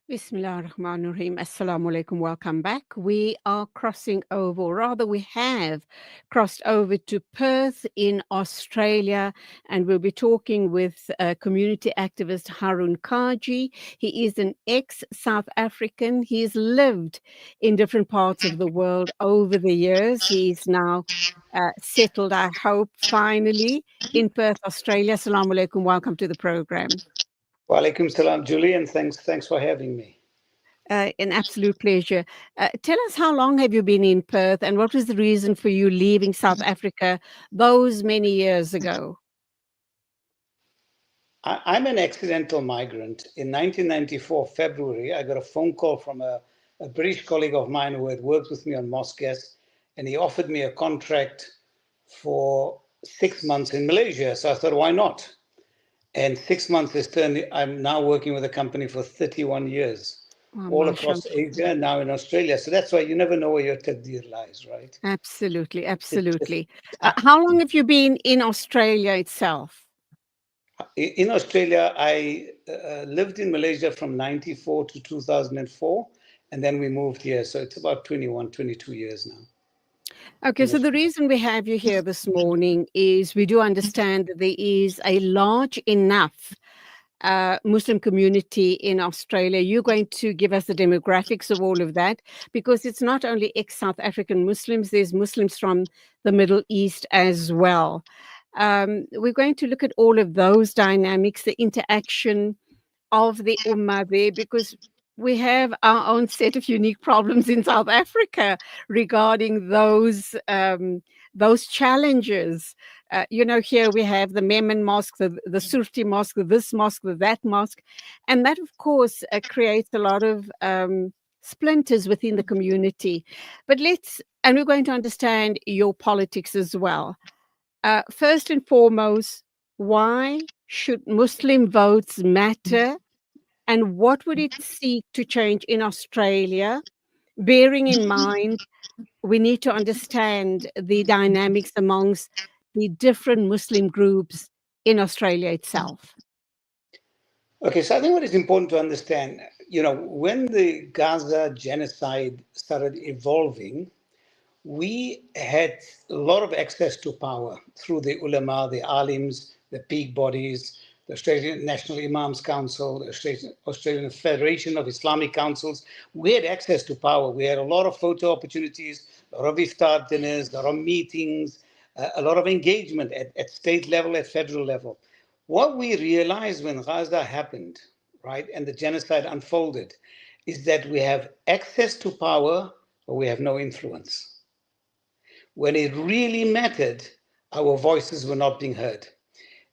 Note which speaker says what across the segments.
Speaker 1: Bismillah ar-Rahman ar-Rahim. Assalamu alaikum. Welcome back. We are crossing over, or rather, we have crossed over to Perth in Australia, and we'll be talking with community activist Harun Kaji. He is an ex-South African. He's lived in different parts of the world over the years. He's now settled, I hope, finally in Perth, Australia. Assalamu alaikum. Welcome to the program.
Speaker 2: Walaikum salam, Julie, and thanks for having me.
Speaker 1: An absolute pleasure. Tell us, how long have you been in Perth, and what was the reason for you leaving South Africa those many years ago?
Speaker 2: I'm an accidental migrant. In 1994, February, I got a phone call from a British colleague of mine who had worked with me on Mosques, and he offered me a contract for 6 months in Malaysia. So I thought, why not? And 6 months has turned, I'm now working with a company for 31 years,
Speaker 1: Oh,
Speaker 2: all
Speaker 1: mashallah.
Speaker 2: across Asia and now in Australia. So that's why you never know where your taqdeer lies, right?
Speaker 1: Absolutely,
Speaker 2: It's just,
Speaker 1: absolutely. How long have you been in Australia itself?
Speaker 2: In Australia, I lived in Malaysia from 94 to 2004, and then we moved here. So it's about 21, 22 years now.
Speaker 1: Okay, so the reason we have you here this morning is we do understand that there is a large enough Muslim community in Australia. You're going to give us the demographics of all of that, because it's not only ex-South African Muslims, there's Muslims from the Middle East as well. We're going to look at all of those dynamics, the interaction of the Ummah there, because we have our own set of unique problems in South Africa regarding those challenges. Here we have the Memon Mosque, the Surti Mosque, this mosque, that mosque, and that, of course, creates a lot of splinters within the community. But and we're going to understand your politics as well. First and foremost, why should Muslim votes matter, and what would it seek to change in Australia, bearing in mind we need to understand the dynamics amongst the different Muslim groups in Australia itself?
Speaker 2: Okay, so I think what is important to understand, when the Gaza genocide started evolving, we had a lot of access to power through the ulama, the alims, the peak bodies, the Australian National Imams Council, the Australian Federation of Islamic Councils. We had access to power. We had a lot of photo opportunities, a lot of iftar dinners, a lot of meetings, a lot of engagement at state level, at federal level. What we realized when Gaza happened, right, and the genocide unfolded, is that we have access to power, but we have no influence. When it really mattered, our voices were not being heard.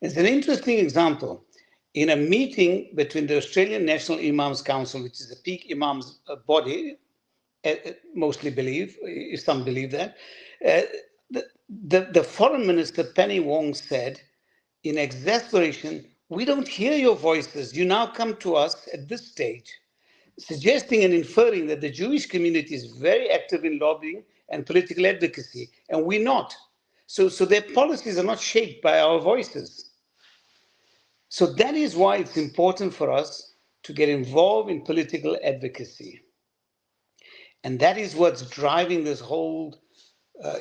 Speaker 2: It's an interesting example. In a meeting between the Australian National Imams Council, which is a peak imams body, mostly believe, some believe that, the foreign minister, Penny Wong, said, in exasperation, we don't hear your voices. You now come to us at this stage, suggesting and inferring that the Jewish community is very active in lobbying and political advocacy, and we're not. So their policies are not shaped by our voices. So that is why it's important for us to get involved in political advocacy. And that is what's driving this whole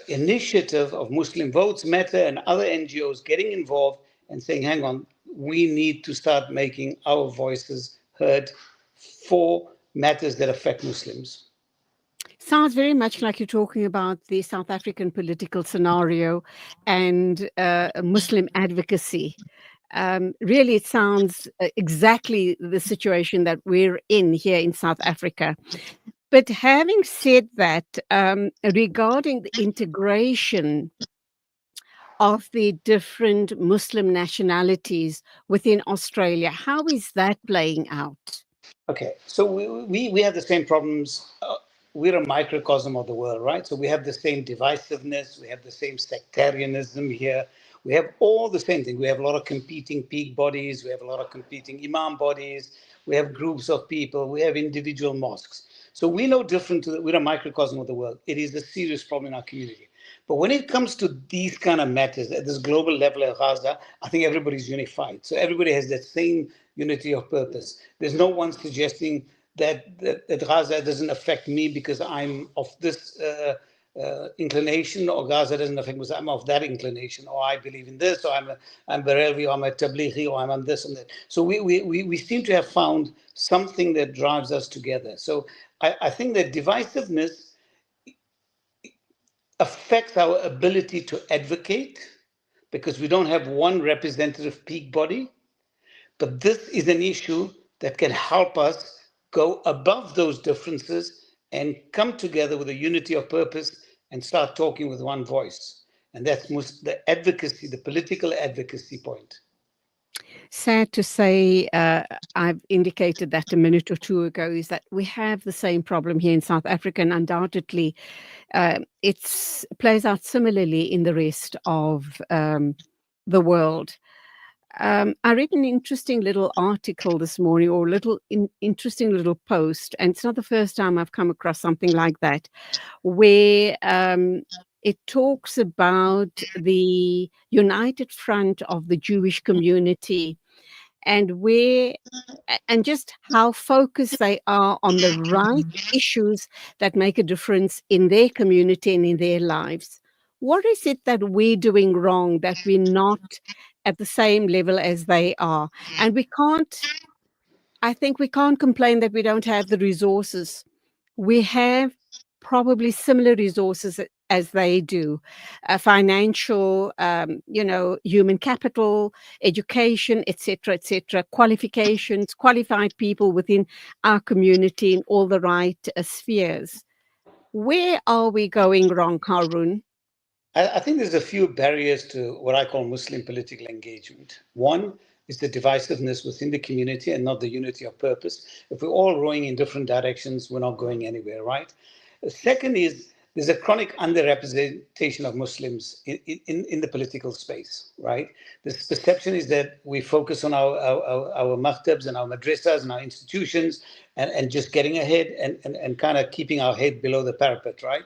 Speaker 2: initiative of Muslim Votes Matter and other NGOs getting involved and saying, hang on, we need to start making our voices heard for matters that affect Muslims.
Speaker 1: Sounds very much like you're talking about the South African political scenario and Muslim advocacy. Really, it sounds exactly the situation that we're in here in South Africa. But having said that, regarding the integration of the different Muslim nationalities within Australia, how is that playing out?
Speaker 2: Okay, so we have the same problems. We're a microcosm of the world, right? So we have the same divisiveness, we have the same sectarianism here. We have all the same thing. We have a lot of competing peak bodies, we have a lot of competing imam bodies, we have groups of people, we have individual mosques. So we're no different we're a microcosm of the world. It is a serious problem in our community. But when it comes to these kind of matters at this global level at Gaza, I think everybody's unified. So everybody has that same unity of purpose. There's no one suggesting that Gaza doesn't affect me because I'm of this inclination, or Gaza doesn't affect me because I'm of that inclination, or I believe in this, or I'm Barelvi, or I'm a Tablighi, or I'm on this and that. So we seem to have found something that drives us together. So I think that divisiveness affects our ability to advocate because we don't have one representative peak body. But this is an issue that can help us go above those differences and come together with a unity of purpose and start talking with one voice. And that's the advocacy, the political advocacy point.
Speaker 1: Sad to say, I've indicated that a minute or two ago, is that we have the same problem here in South Africa, and undoubtedly it plays out similarly in the rest of the world. I read an interesting little article this morning, or interesting little post, and it's not the first time I've come across something like that, where it talks about the united front of the Jewish community, and just how focused they are on the right issues that make a difference in their community and in their lives. What is it that we're doing wrong, that we're not at the same level as they are? And I think we can't complain that we don't have the resources. We have probably similar resources as they do, financial, human capital, education, etc., qualifications, qualified people within our community in all the right spheres. Where are we going wrong, Haroon?
Speaker 2: I think there's a few barriers to what I call Muslim political engagement. One is the divisiveness within the community and not the unity of purpose. If we're all rowing in different directions, we're not going anywhere, right? The second is there's a chronic underrepresentation of Muslims in the political space, right? This perception is that we focus on our maktabs and our madrasas and our institutions and just getting ahead and kind of keeping our head below the parapet, right?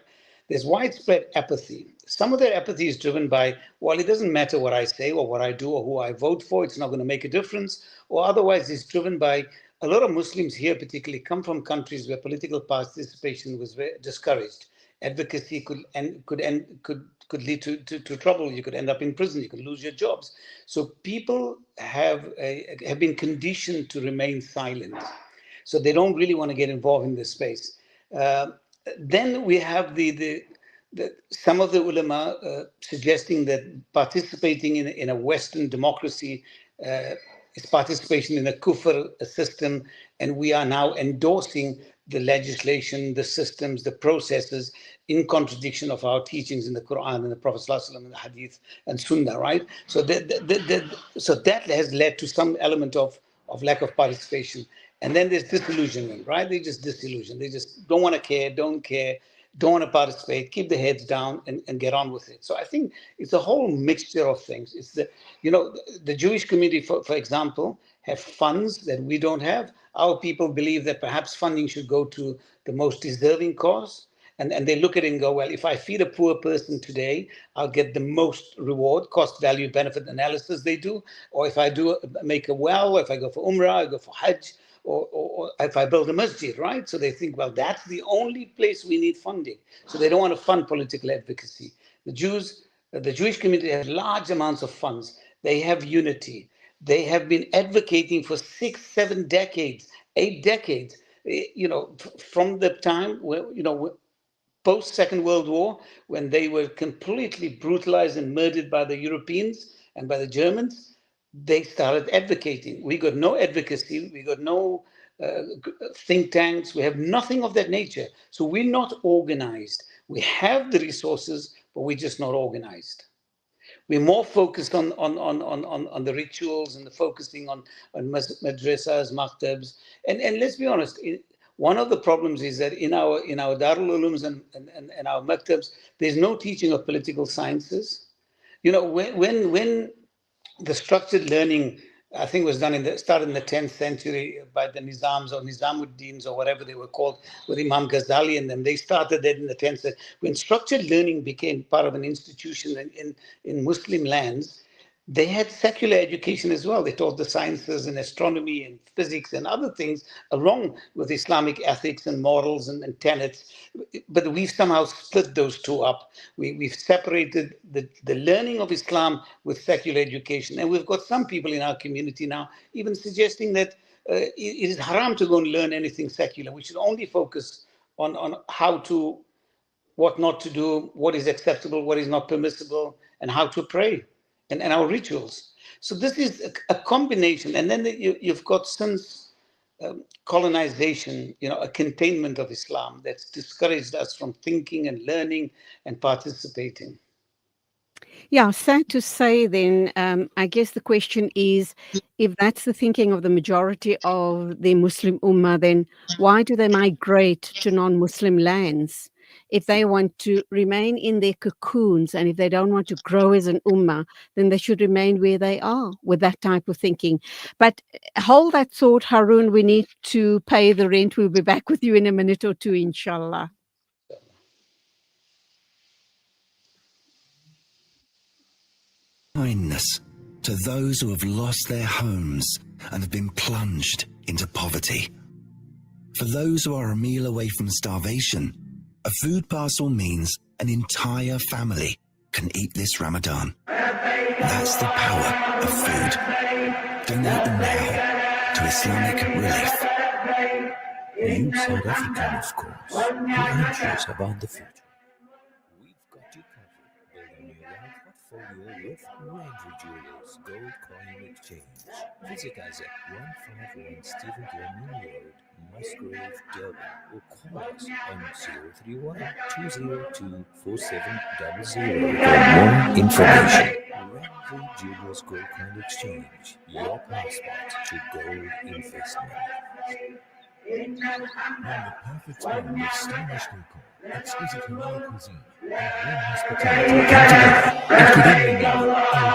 Speaker 2: There's widespread apathy. Some of that apathy is driven by, well, it doesn't matter what I say or what I do or who I vote for, it's not going to make a difference. Or otherwise, it's driven by a lot of Muslims here, particularly, come from countries where political participation was very discouraged. Advocacy could lead to trouble. You could end up in prison. You could lose your jobs. So people have been conditioned to remain silent. So they don't really want to get involved in this space. Then we have some of the ulama suggesting that participating in a Western democracy is participation in a kufr system, and we are now endorsing the legislation, the systems, the processes in contradiction of our teachings in the Quran and the Prophet ﷺ and the Hadith and Sunnah, right? So that has led to some element of lack of participation. And then there's disillusionment, right? They just disillusioned. They just don't want to care, don't want to participate, keep their heads down and get on with it. So I think it's a whole mixture of things. It's the Jewish community, for example, have funds that we don't have. Our people believe that perhaps funding should go to the most deserving cause. And they look at it and go, well, if I feed a poor person today, I'll get the most reward, cost, value, benefit analysis they do. Or if I make a well, if I go for Umrah, I go for Hajj, or if I build a masjid, right? So they think, well, that's the only place we need funding. So they don't want to fund political advocacy. The Jewish community has large amounts of funds. They have unity. They have been advocating for 6, 7 decades, 8 decades, from the time where, post Second World War, when they were completely brutalized and murdered by the Europeans and by the Germans. They started advocating. We got no advocacy. We got no think tanks. We have nothing of that nature. So we're not organized. We have the resources, but we're just not organized. We're more focused on the rituals and the focusing on madrasas, maktabs. And let's be honest, one of the problems is that in our Darul Ulums and our maktabs, there's no teaching of political sciences. When the structured learning, I think, was started in the 10th century by the Nizams or Nizamuddins or whatever they were called, with Imam Ghazali and them. They started that in the 10th century. When structured learning became part of an institution in Muslim lands, they had secular education as well. They taught the sciences and astronomy and physics and other things along with Islamic ethics and morals and tenets. But we've somehow split those two up. We've separated the learning of Islam with secular education. And we've got some people in our community now even suggesting that it is haram to go and learn anything secular. We should only focus on how to, what not to do, what is acceptable, what is not permissible, and how to pray, and our rituals. So this is a combination. And then you've got since colonization, a containment of Islam that's discouraged us from thinking and learning and participating.
Speaker 1: Yeah, sad to say then, I guess the question is, if that's the thinking of the majority of the Muslim Ummah, then why do they migrate to non-Muslim lands? If they want to remain in their cocoons and if they don't want to grow as an Ummah, then they should remain where they are with that type of thinking. But hold that thought, Haroon, we need to pay the rent. We'll be back with you in a minute or two, inshallah.
Speaker 3: Kindness to those who have lost their homes and have been plunged into poverty. For those who are a meal away from starvation, a food parcel means an entire family can eat this Ramadan. That's the power of food. Donate now to Islamic Relief.
Speaker 4: You South African, of course, who are anxious about the future. We've got you covered. Building your wealth portfolio with Ranger Jewelers Gold Coin Exchange. Visit us at 151 Stephen Glenman Road, Musgrave, Durban, or call us on 031 202 4700 for more information. Ranger Jewelers Gold Coin Exchange, your passport to gold investment.
Speaker 5: When the perfect blend of stylish decor, exquisite Hawaiian cuisine, and warm hospitality come together, it could only mean a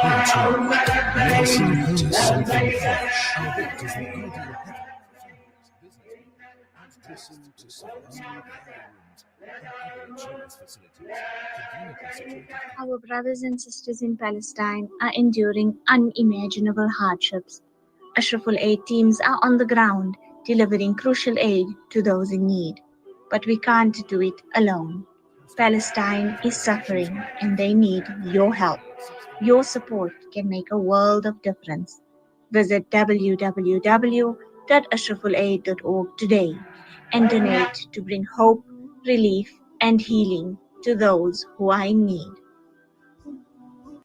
Speaker 5: real treat. Listen to something fresh. It is the ideal heaven for families, businessmen, and listen to something rooms and other children's facilities, conveniently situated.
Speaker 6: Our brothers and sisters in Palestine are enduring unimaginable hardships. Ashraful Aid teams are on the ground, delivering crucial aid to those in need. But we can't do it alone. Palestine is suffering and they need your help. Your support can make a world of difference. Visit www.ashrafulaid.org today and donate to bring hope, relief, and healing to those who are in need.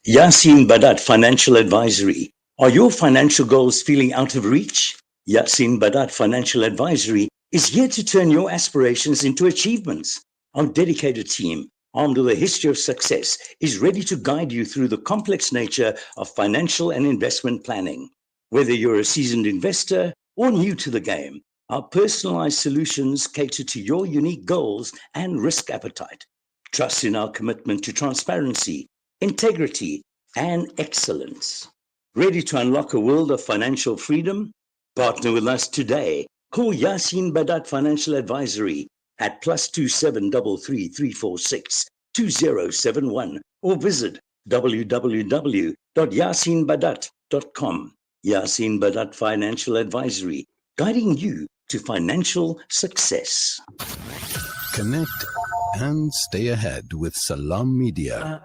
Speaker 7: Yasin Badat Financial Advisory. Are your financial goals feeling out of reach? Yasin Badat Financial Advisory is here to turn your aspirations into achievements. Our dedicated team, armed with a history of success, is ready to guide you through the complex nature of financial and investment planning. Whether you're a seasoned investor or new to the game, our personalized solutions cater to your unique goals and risk appetite. Trust in our commitment to transparency, integrity, and excellence. Ready to unlock a world of financial freedom? Partner with us today. Call Yasin Badat Financial Advisory at +27 33 346 2071 or visit www.yasinbadat.com. Yasin Badat Financial Advisory, guiding you to financial success.
Speaker 3: Connect and stay ahead with Salam Media.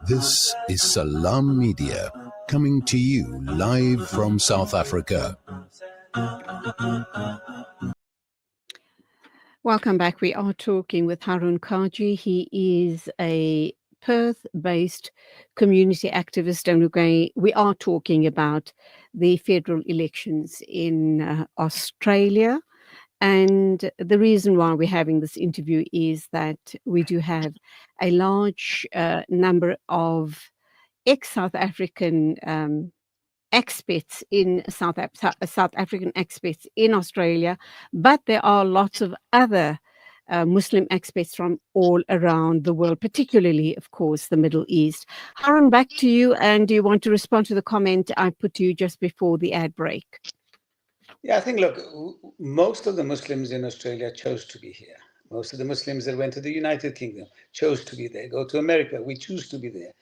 Speaker 3: This is Salam Media, coming to you live from South Africa.
Speaker 1: Welcome back. We are talking with Harun Kaji. He is a Perth-based community activist, and we are talking about the federal elections in Australia. And the reason why we're having this interview is that we do have a large number of ex-South African expats in South African expats in Australia, but there are lots of other Muslim expats from all around the world, particularly, of course, the Middle East. Harun, back to you. And do you want to respond to the comment I put to you just before the ad break?
Speaker 2: Yeah, I think, look, most of the Muslims in Australia chose to be here. Most of the Muslims that went to the United Kingdom chose to be there. Go to America, we choose to be there.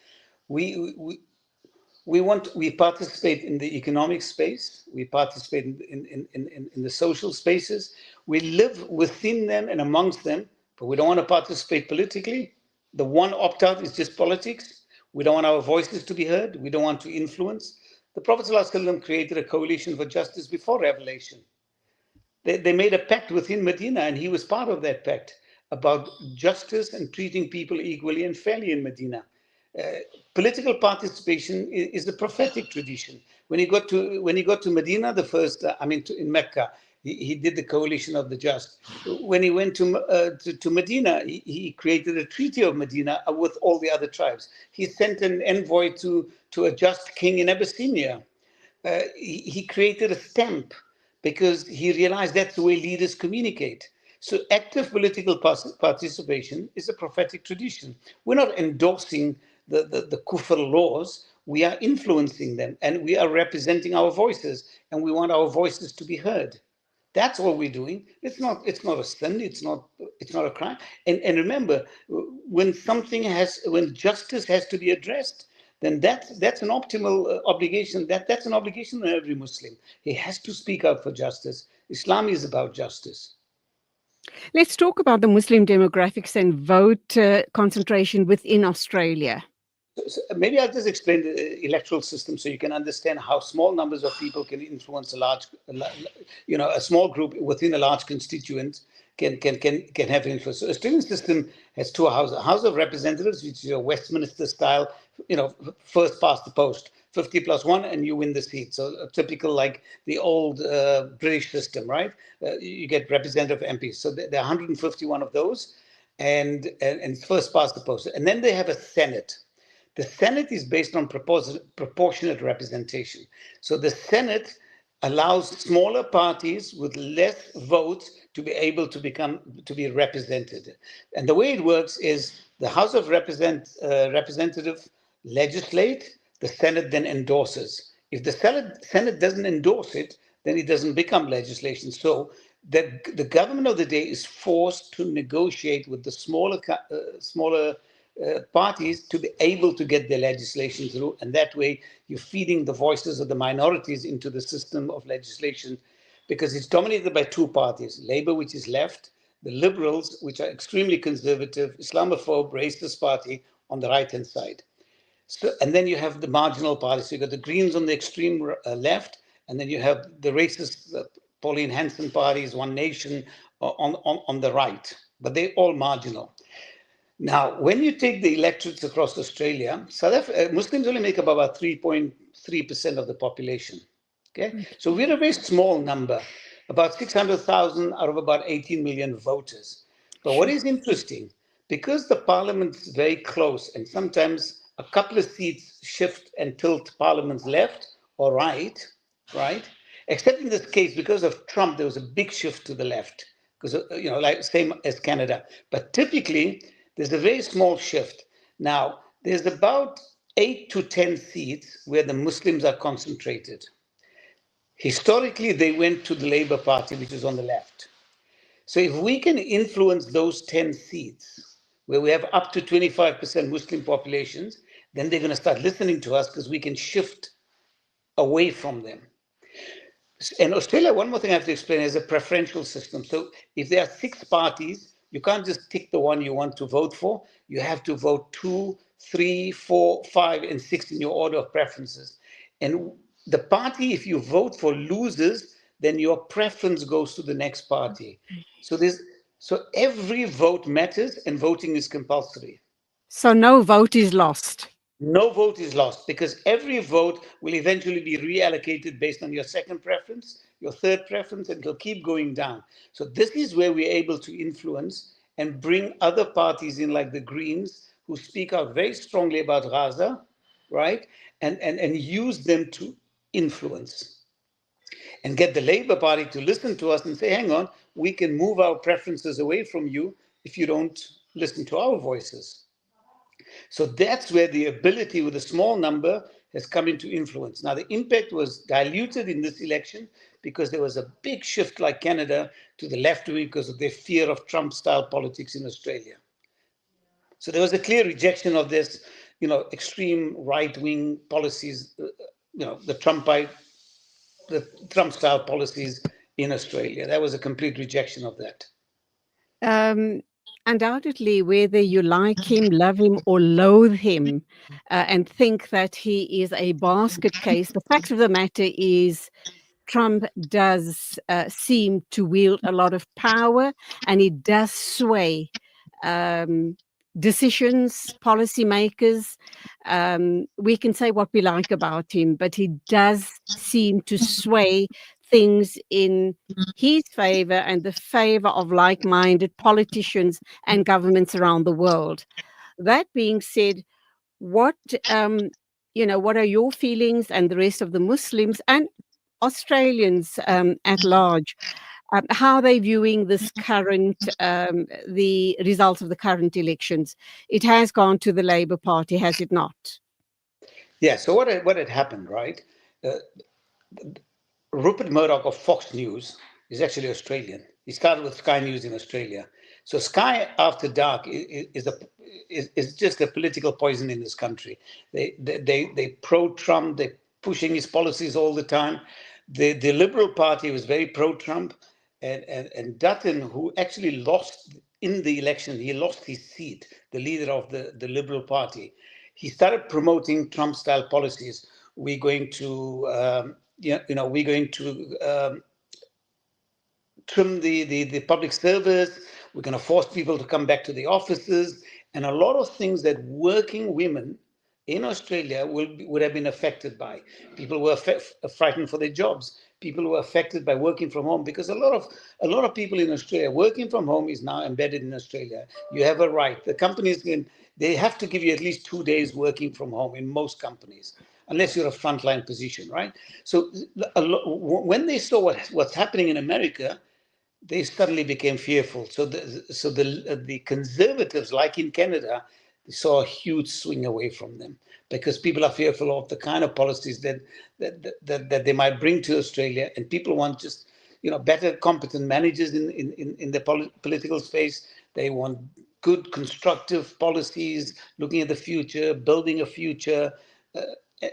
Speaker 2: We participate in the economic space, we participate in the social spaces, we live within them and amongst them, but we don't want to participate politically. The one opt-out is just politics. We don't want our voices to be heard. We don't want to influence. The Prophet ﷺ created a coalition for justice before revelation. They made a pact within Medina, and he was part of that pact about justice and treating people equally and fairly in Medina. Political participation is the prophetic tradition. When he got to Medina, the first, in Mecca, he did the coalition of the just. When he went to Medina, he created a treaty of Medina with all the other tribes. He sent an envoy to a just king in Abyssinia. He created a stamp because he realized that's the way leaders communicate. So active political participation is a prophetic tradition. We're not endorsing the kufr laws, we are influencing them, and we are representing our voices, and we want our voices to be heard. That's what we're doing. It's not a sin, it's not a crime. And remember, when justice has to be addressed, then that's an optimal obligation. That's an obligation on every Muslim. He has to speak out for justice. Islam is about justice.
Speaker 1: Let's talk about the Muslim demographics and vote concentration within Australia.
Speaker 2: So maybe I'll just explain the electoral system so you can understand how small numbers of people can influence a small group within a large constituent can have influence. So the Australian system has two houses: House of Representatives, which is your Westminster style, first past the post, 50+1, and you win the seat. So typical like the old British system, right? You get representative MPs. So there are 151 of those, and it's first past the post. And then they have a Senate. The Senate is based on proportionate representation. So the Senate allows smaller parties with less votes to be able to be represented. And the way it works is the House of Representatives legislate, the Senate then endorses. If the Senate doesn't endorse it, then it doesn't become legislation. So the government of the day is forced to negotiate with the smaller parties to be able to get their legislation through, and that way you're feeding the voices of the minorities into the system of legislation, because it's dominated by two parties: Labour, which is left, the Liberals, which are extremely conservative, Islamophobe, racist party on the right-hand side. So, and then you have the marginal parties. So you got the Greens on the extreme left, and then you have the racist Pauline Hanson parties, One Nation on the right, but they're all marginal. Now, when you take the electorates across Australia, Muslims only make up about 3.3% of the population. Okay, so we're a very small number, about 600,000 out of about 18 million voters. But what is interesting, because the parliament's very close, and sometimes a couple of seats shift and tilt parliaments left or right, except in this case, because of Trump, there was a big shift to the left, because like same as Canada. But typically, there's a very small shift. Now, there's about 8 to 10 seats where the Muslims are concentrated. Historically, they went to the Labour Party, which is on the left. So if we can influence those 10 seats, where we have up to 25% Muslim populations, then they're going to start listening to us because we can shift away from them. In Australia, one more thing I have to explain is a preferential system. So if there are 6 parties, you can't just tick the one you want to vote for. You have to vote 2, 3, 4, 5, and 6 in your order of preferences. And the party, if you vote for, loses, then your preference goes to the next party. So every vote matters, and voting is compulsory.
Speaker 1: So no vote is lost.
Speaker 2: No vote is lost, because every vote will eventually be reallocated based on your second preference, your third preference, and it'll keep going down. So this is where we're able to influence and bring other parties in, like the Greens, who speak out very strongly about Gaza, right? And use them to influence. And get the Labour Party to listen to us and say, hang on, we can move our preferences away from you if you don't listen to our voices. So that's where the ability with a small number has come into influence. Now, the impact was diluted in this election because there was a big shift, like Canada, to the left wing because of their fear of Trump-style politics in Australia. So there was a clear rejection of this. extreme right-wing policies, the Trump-style policies in Australia. That was a complete rejection of that.
Speaker 1: Undoubtedly, whether you like him, love him, or loathe him, and think that he is a basket case, the fact of the matter is Trump does seem to wield a lot of power, and he does sway decisions, policymakers. We can say what we like about him, but he does seem to sway things in his favor and the favor of like-minded politicians and governments around the world. That being said, what what are your feelings and the rest of the Muslims and Australians at large? How are they viewing this current, the results of the current elections? It has gone to the Labour Party, has it not?
Speaker 2: Yeah. So what had happened, right? Rupert Murdoch of Fox News is actually Australian. He started with Sky News in Australia. So Sky After Dark is just a political poison in this country. They pro-Trump. They're pushing his policies all the time. The Liberal Party was very pro-Trump, and Dutton, who actually lost in the election, he lost his seat, the leader of the Liberal Party. He started promoting Trump-style policies. We're going to we're going to trim the public service. We're going to force people to come back to the offices, and a lot of things that working women in Australia would have been affected by. People were frightened for their jobs. People were affected by working from home, because a lot of people in Australia working from home is now embedded in Australia. You have a right. The companies they have to give you at least 2 days working from home in most companies, unless you're a frontline position, right? So when they saw what's happening in America, they suddenly became fearful. So the conservatives, like in Canada, saw a huge swing away from them, because people are fearful of the kind of policies that they might bring to Australia, and people want just better, competent managers in the political space. They want good, constructive policies, looking at the future, building a future.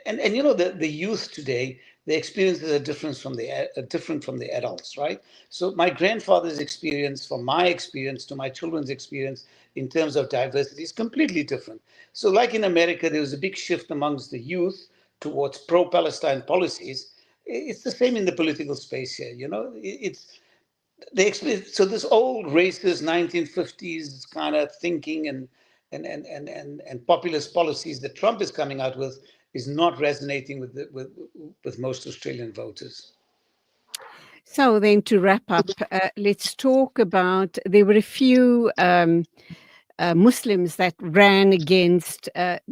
Speaker 2: And the youth today, the experiences are different from the adults, right? So my grandfather's experience, from my experience to my children's experience in terms of diversity, is completely different. So like in America, there was a big shift amongst the youth towards pro-Palestine policies. It's the same in the political space here. It's they experience, so this old racist 1950s kind of thinking and populist policies that Trump is coming out with is not resonating with most Australian voters.
Speaker 1: So then, to wrap up, let's talk about, there were a few Muslims that ran against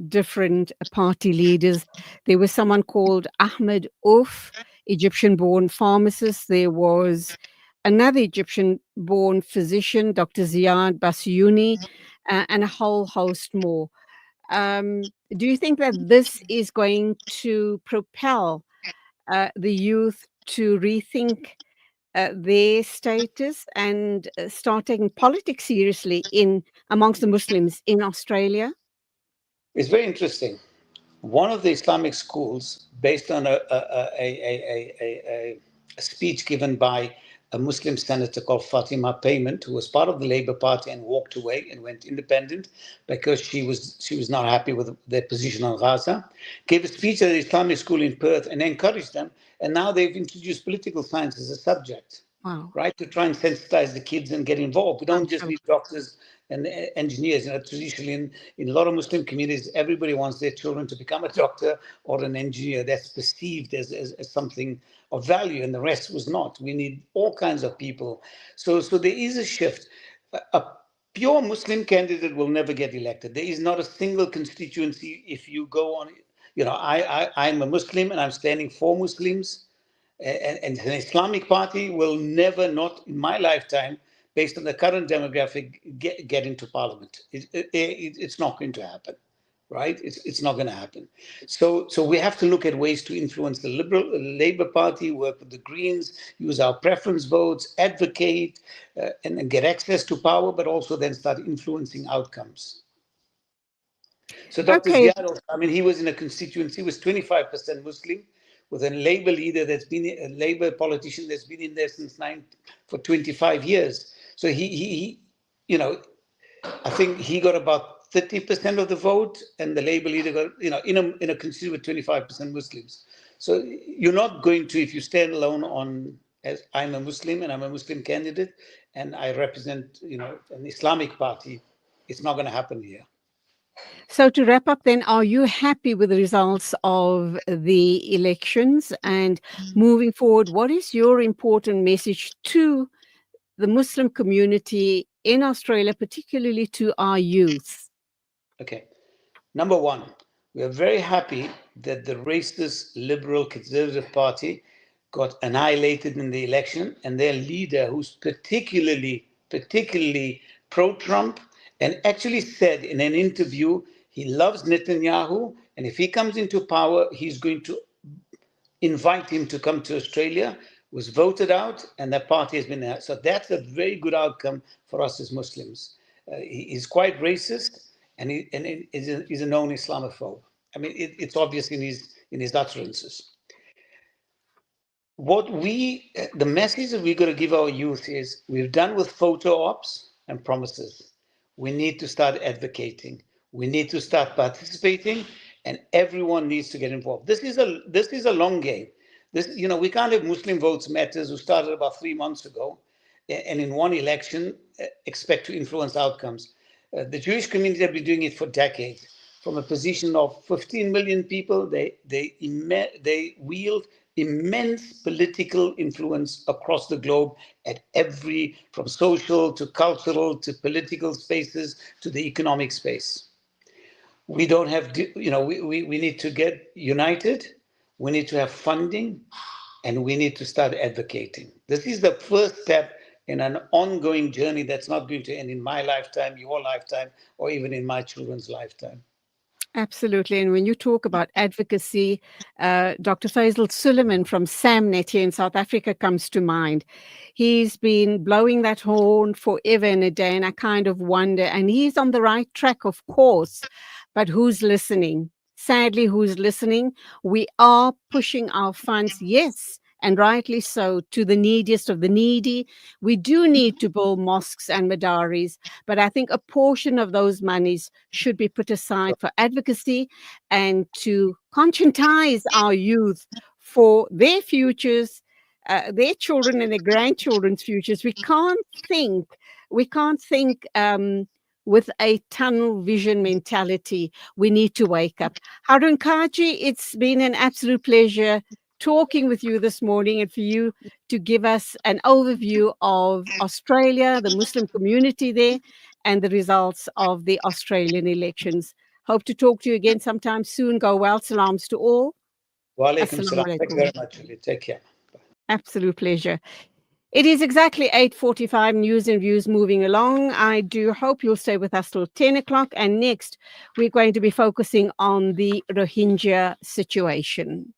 Speaker 1: different party leaders. There was someone called Ahmed Ouf, Egyptian-born pharmacist. There was another Egyptian-born physician, Dr. Ziad Bassiouni, and a whole host more. Do you think that this is going to propel the youth to rethink their status and start taking politics seriously amongst the Muslims in Australia?
Speaker 2: It's very interesting. One of the Islamic schools, based on a speech given by a Muslim senator called Fatima Payment, who was part of the Labour Party and walked away and went independent because she was not happy with their position on Gaza, gave a speech at the Islamic school in Perth and encouraged them. And now they've introduced political science as a subject.
Speaker 1: Wow.
Speaker 2: Right, to try and sensitize the kids and get involved. We don't just need doctors and engineers. Traditionally, in a lot of Muslim communities, everybody wants their children to become a doctor or an engineer. That's perceived as something of value, and the rest was not. We need all kinds of people. So there is a shift. A pure Muslim candidate will never get elected. There is not a single constituency. If you go on, I'm a Muslim and I'm standing for Muslims. And an Islamic party will never, not in my lifetime, based on the current demographic, get into parliament. It's not going to happen, right? It's not going to happen. So we have to look at ways to influence the Labour Party, work with the Greens, use our preference votes, advocate, and get access to power, but also then start influencing outcomes. So Dr.
Speaker 1: Okay,
Speaker 2: Ziad, I mean, he was in a constituency, he was 25% Muslim, with a Labour leader that's been a Labour politician that's been in there for 25 years. So he you know, I think he got about 30% of the vote, and the Labour leader got, in a constituency with 25% Muslims. So you're not going to, if you stand alone on, as I'm a Muslim and I'm a Muslim candidate, and I represent, an Islamic party, it's not going to happen here.
Speaker 1: so to wrap up then, are you happy with the results of the elections? And moving forward, what is your important message to the Muslim community in Australia, particularly to our youth?
Speaker 2: Okay. Number one, we are very happy that the racist Liberal Conservative Party got annihilated in the election, and their leader, who's particularly pro-Trump, and actually said in an interview he loves Netanyahu, and if he comes into power, he's going to invite him to come to Australia, was voted out, and that party has been there. So that's a very good outcome for us as Muslims. He's quite racist, and he's a known Islamophobe. I mean, it's obvious in his utterances. The message that we're going to give our youth is, we've done with photo ops and promises. We need to start advocating. We need to start participating, and everyone needs to get involved. This is a long game. We can't have Muslim Votes Matters, who started about 3 months ago, and in one election expect to influence outcomes. The Jewish community have been doing it for decades. From a position of 15 million people, they wield immense political influence across the globe from social to cultural to political spaces to the economic space. We don't have, we need to get united. We need to have funding, and we need to start advocating. This is the first step in an ongoing journey that's not going to end in my lifetime, your lifetime, or even in my children's lifetime.
Speaker 1: Absolutely. And when you talk about advocacy, Dr. Faisal Suleiman from SAMNet here in South Africa comes to mind. He's been blowing that horn forever and a day, and I kind of wonder, and he's on the right track, of course, but who's listening? Sadly, who's listening? We are pushing our funds, yes, and rightly so, to the neediest of the needy. We do need to build mosques and madaris, but I think a portion of those monies should be put aside for advocacy and to conscientize our youth for their futures, their children and their grandchildren's futures. We can't think with a tunnel vision mentality. We need to wake up. Harun Kaji, it's been an absolute pleasure talking with you this morning, and for you to give us an overview of Australia, the Muslim community there, and the results of the Australian elections. Hope to talk to you again sometime soon. Go well. Salams to all.
Speaker 2: Wa alaikum salam. Thank you very much, Julie. Take care.
Speaker 1: Absolute pleasure. It is exactly 8:45, news and views moving along. I do hope you'll stay with us till 10 o'clock. And next, we're going to be focusing on the Rohingya situation.